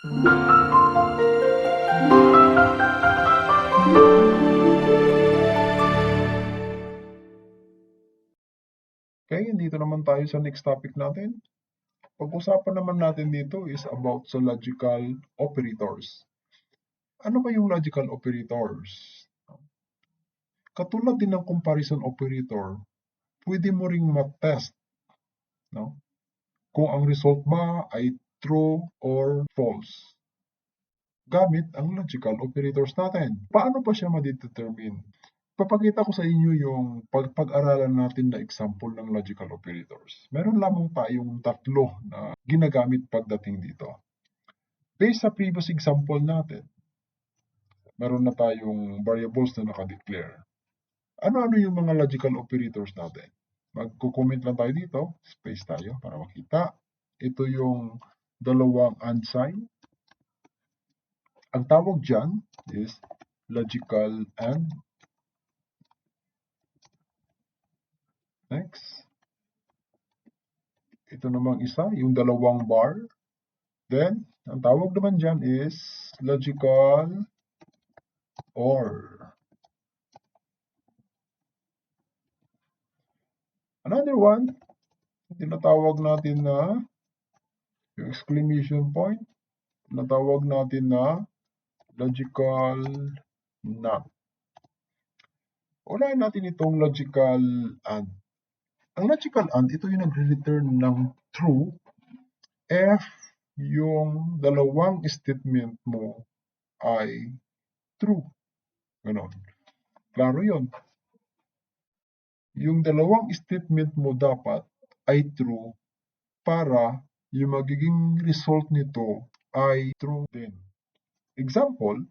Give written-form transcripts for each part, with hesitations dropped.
Okay, dito naman tayo sa next topic natin. Pag-usapan naman natin dito is about sa logical operators. Ano ba yung logical operators? Katulad din ng comparison operator, pwede mo ring ma-test, no? Kung ang result ba ay true or false gamit ang logical operators natin. Paano pa siya ma-determine? Papakita ko sa inyo yung pag-aralan natin na example ng logical operators. Meron lamang tayong tatlo na ginagamit pagdating dito. Based sa previous example natin, meron na tayong variables na naka-declare. Ano-ano yung mga logical operators natin? Magko-comment lang tayo dito, space tayo para makita. Ito yung dalawang and sign. Ang tawag dyan is logical and. Next. Ito namang isa, yung dalawang bar. Then, ang tawag naman dyan is logical OR. Another one, tinatawag natin na yung exclamation point, tinatawag natin na logical NOT. Unahin natin itong logical AND. Ang logical AND, ito yung nagre-return ng true if yung dalawang statement mo ay true. Ganon. Klaro yun. Yung dalawang statement mo dapat ay true para yung magiging result nito ay true din. Example,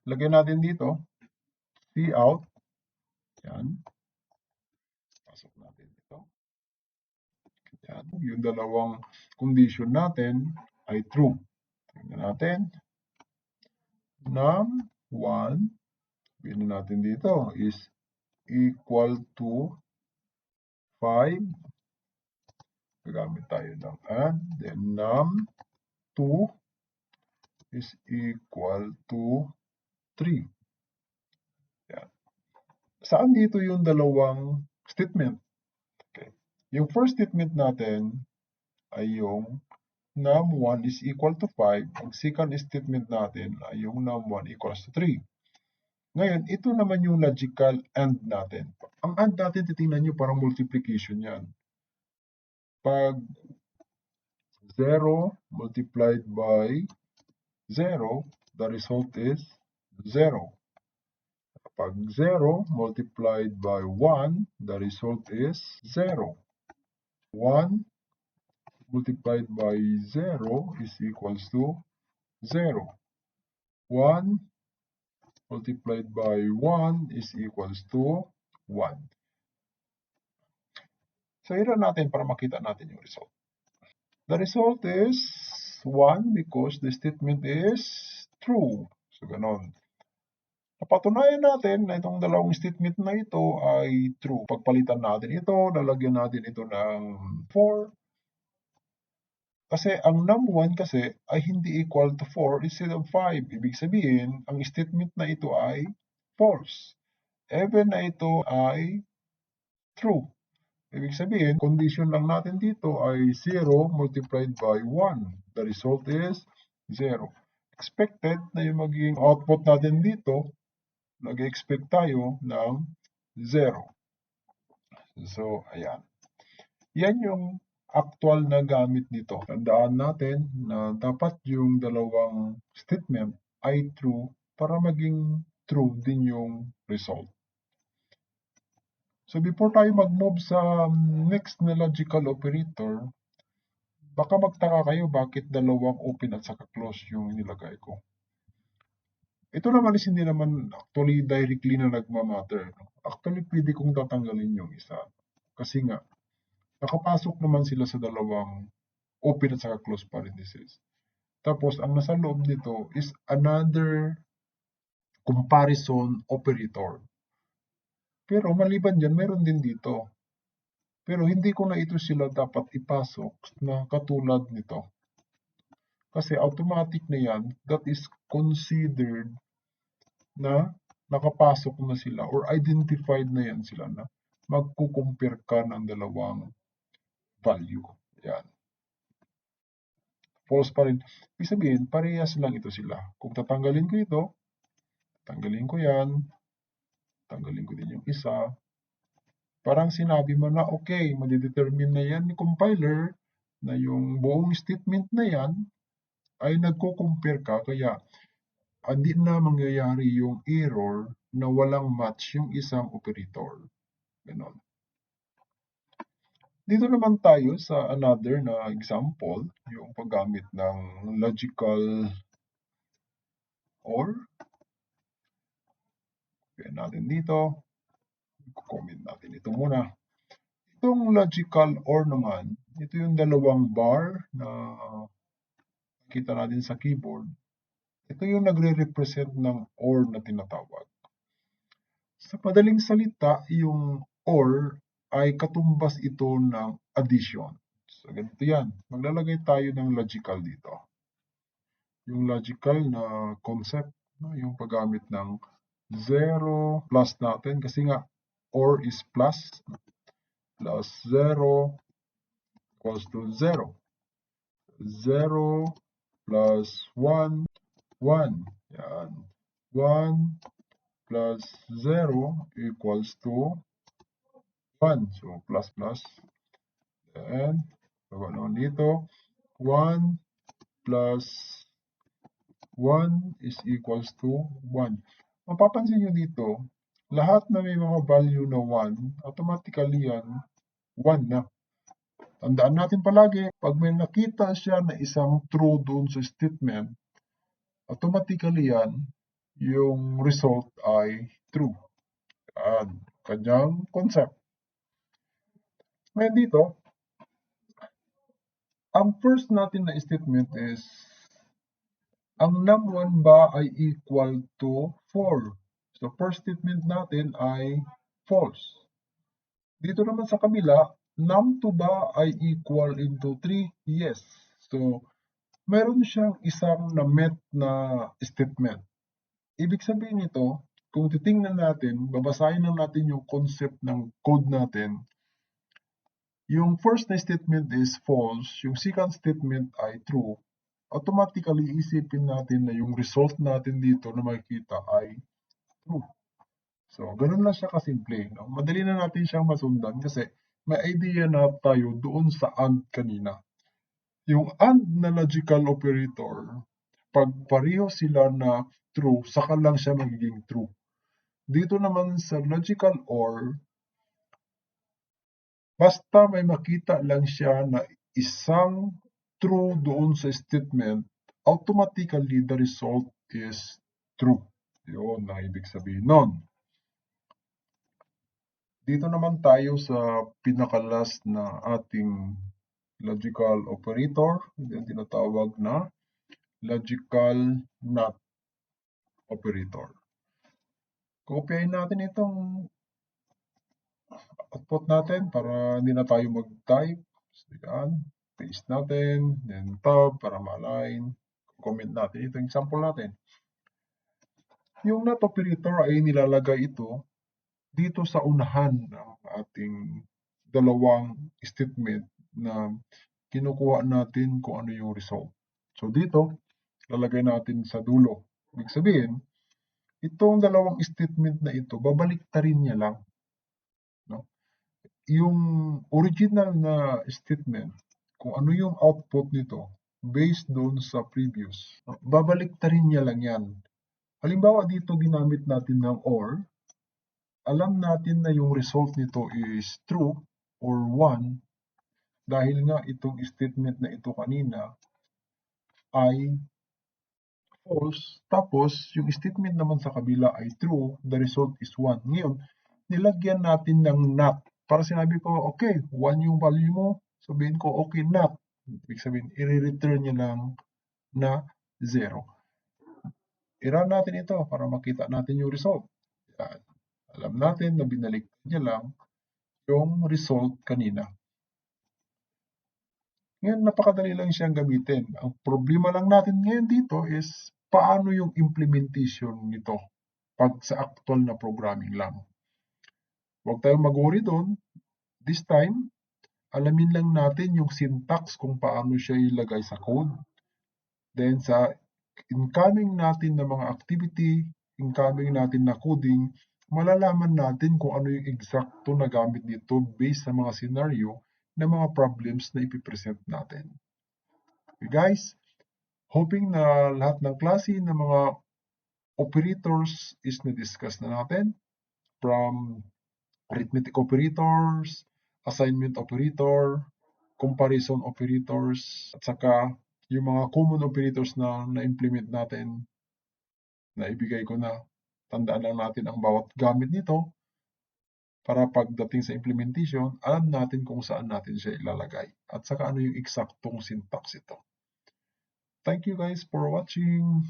lagyan natin dito, cout. Yan. Pasok natin dito. Yan. Yung dalawang condition natin ay true. Tingnan natin. Num1, sabihin natin dito, is equal to 5. Gagamit tayo ng and. Then num2 is equal to 3. Yan. Saan dito yung dalawang statement? Okay. Yung first statement natin ay yung num1 is equal to 5. Ang second statement natin ay yung num1 equals to 3. Ngayon, ito naman yung logical AND natin. Ang AND natin, titingnan nyo, parang multiplication yan. Pag 0 multiplied by 0, the result is 0. Pag 0 multiplied by 1, the result is 0. 1 multiplied by 0 is equals to 0. 1 multiplied by 1 is equals to 1. So, hiran natin para makita natin yung result. The result is 1 because the statement is true. So, ganon. Napatunayan natin na itong dalawang statement na ito ay true. Pagpalitan natin ito, lalagyan natin ito ng 4. Kasi ang num1 kasi ay hindi equal to 4 instead of 5. Ibig sabihin, ang statement na ito ay false. Even na ito ay true. Ibig sabihin, condition lang natin dito ay 0 multiplied by 1. The result is 0. Expected na yung magiging output natin dito, nag-expect tayo ng 0. So, ayan. Yan yung actual na gamit nito. Tandaan natin na dapat yung dalawang statement ay true para maging true din yung result. So before tayo mag-move sa next na logical operator, baka magtaka kayo bakit dalawang open at saka close yung nilagay ko. Ito naman is hindi naman actually directly na nagmamatter. Actually, pwede kong tatanggalin yung isa. Kasi nga, nakapasok naman sila sa dalawang open at saka close parentheses. Tapos, ang nasa loob nito is another comparison operator. Pero maliban dyan, meron din dito. Pero hindi ko na ito sila dapat ipasok na katulad nito. Kasi automatic na yan, that is considered na nakapasok na sila or identified na yan sila na magkukumpare ka ng dalawang value. Yan. False pa rin. Ibig sabihin, parehas lang ito sila. Kung tatanggalin ko ito, tanggalin ko yan, tanggalin ko din yung isa, parang sinabi mo na okay, madidetermine na yan ni compiler na yung buong statement na yan ay nagko-compare ka, kaya hindi na mangyayari yung error na walang match yung isang operator. Ganon. Dito naman tayo sa another na example, yung paggamit ng logical OR. Kaya natin dito, comment natin ito muna. Itong logical OR naman, ito yung dalawang bar na kita natin sa keyboard. Ito yung nagre-represent ng OR na tinatawag. Sa madaling salita, yung OR ay katumbas ito ng addition. So, ganito yan. Maglalagay tayo ng logical dito. Yung logical na concept, yung paggamit ng 0 plus natin, kasi nga OR is plus 0 equals to 0. 0 plus 1, 1. Yan. 1 plus 0 equals to 1. So, plus plus. And, baba naman dito, 1 plus 1 is equals to 1. Mapapansin nyo dito, lahat na may mga value na 1, automatically yan, 1 na. Tandaan natin palagi, pag may nakita siya na isang true doon sa statement, automatically yan, yung result ay true. Yan, kanyang concept. Ngayon dito, ang first natin na statement is, ang num1 ba ay equal to 4? So, first statement natin ay false. Dito naman sa kabila, num2 ba ay equal into 3? Yes. So, meron siyang isang na-met na statement. Ibig sabihin nito, kung titingnan natin, babasahin na natin yung concept ng code natin. Yung first na statement is false, yung second statement ay true. Automatically, isipin natin na yung result natin dito na makikita ay true. So, ganun lang siya kasimple. No? Madali na natin siyang masundan kasi may idea na tayo doon sa AND kanina. Yung AND na logical operator, pag pareho sila na true, saka lang siya magiging true. Dito naman sa logical OR, basta may makita lang siya na isang true doon sa statement, automatically the result is true. Yun ang ibig sabihin nun. Dito naman tayo sa pinakalas na ating logical operator, yung tinatawag na logical NOT operator. Kopyahin natin itong output natin para hindi na tayo mag-type. So, yan. Paste natin, then tab para ma-align. Comment natin itong example natin. Yung NOT operator ay nilalagay ito dito sa unahan ng ating dalawang statement na kinukuha natin kung ano yung result. So dito, lalagay natin sa dulo. Ibig sabihin, itong dalawang statement na ito, babaliktarin niya lang. No? Yung original na statement, kung ano yung output nito, based doon sa previous, babaliktarin niya lang yan. Halimbawa dito ginamit natin ng OR, alam natin na yung result nito is true or 1 dahil nga itong statement na ito kanina ay false, tapos yung statement naman sa kabila ay true, the result is 1. Ngayon, nilagyan natin ng not. Para sinabi ko, okay, 1 yung value mo, sabihin ko, okay, not. Ibig sabihin, i-return niya lang na 0. I-run natin ito para makita natin yung result. Yan. Alam natin na binalik niya lang yung result kanina. Ngayon, napakadali lang siyang gamitin. Ang problema lang natin ngayon dito is paano yung implementation nito pag sa actual na programming lang. Huwag tayong mag-worry doon. This time, alamin lang natin yung syntax kung paano siya ilagay sa code. Then sa incoming natin na mga activity, incoming natin na coding, malalaman natin kung ano yung eksakto na gamit dito based sa mga scenario na mga problems na ipipresent natin. Okay guys, hoping na lahat ng klase ng mga operators is na-discuss na natin, from arithmetic operators, assignment operator, comparison operators, at saka yung mga common operators na na-implement natin, na ibigay ko na. Tandaan lang natin ang bawat gamit nito para pagdating sa implementation, alam natin kung saan natin siya ilalagay at saka ano yung eksaktong syntax ito. Thank you guys for watching.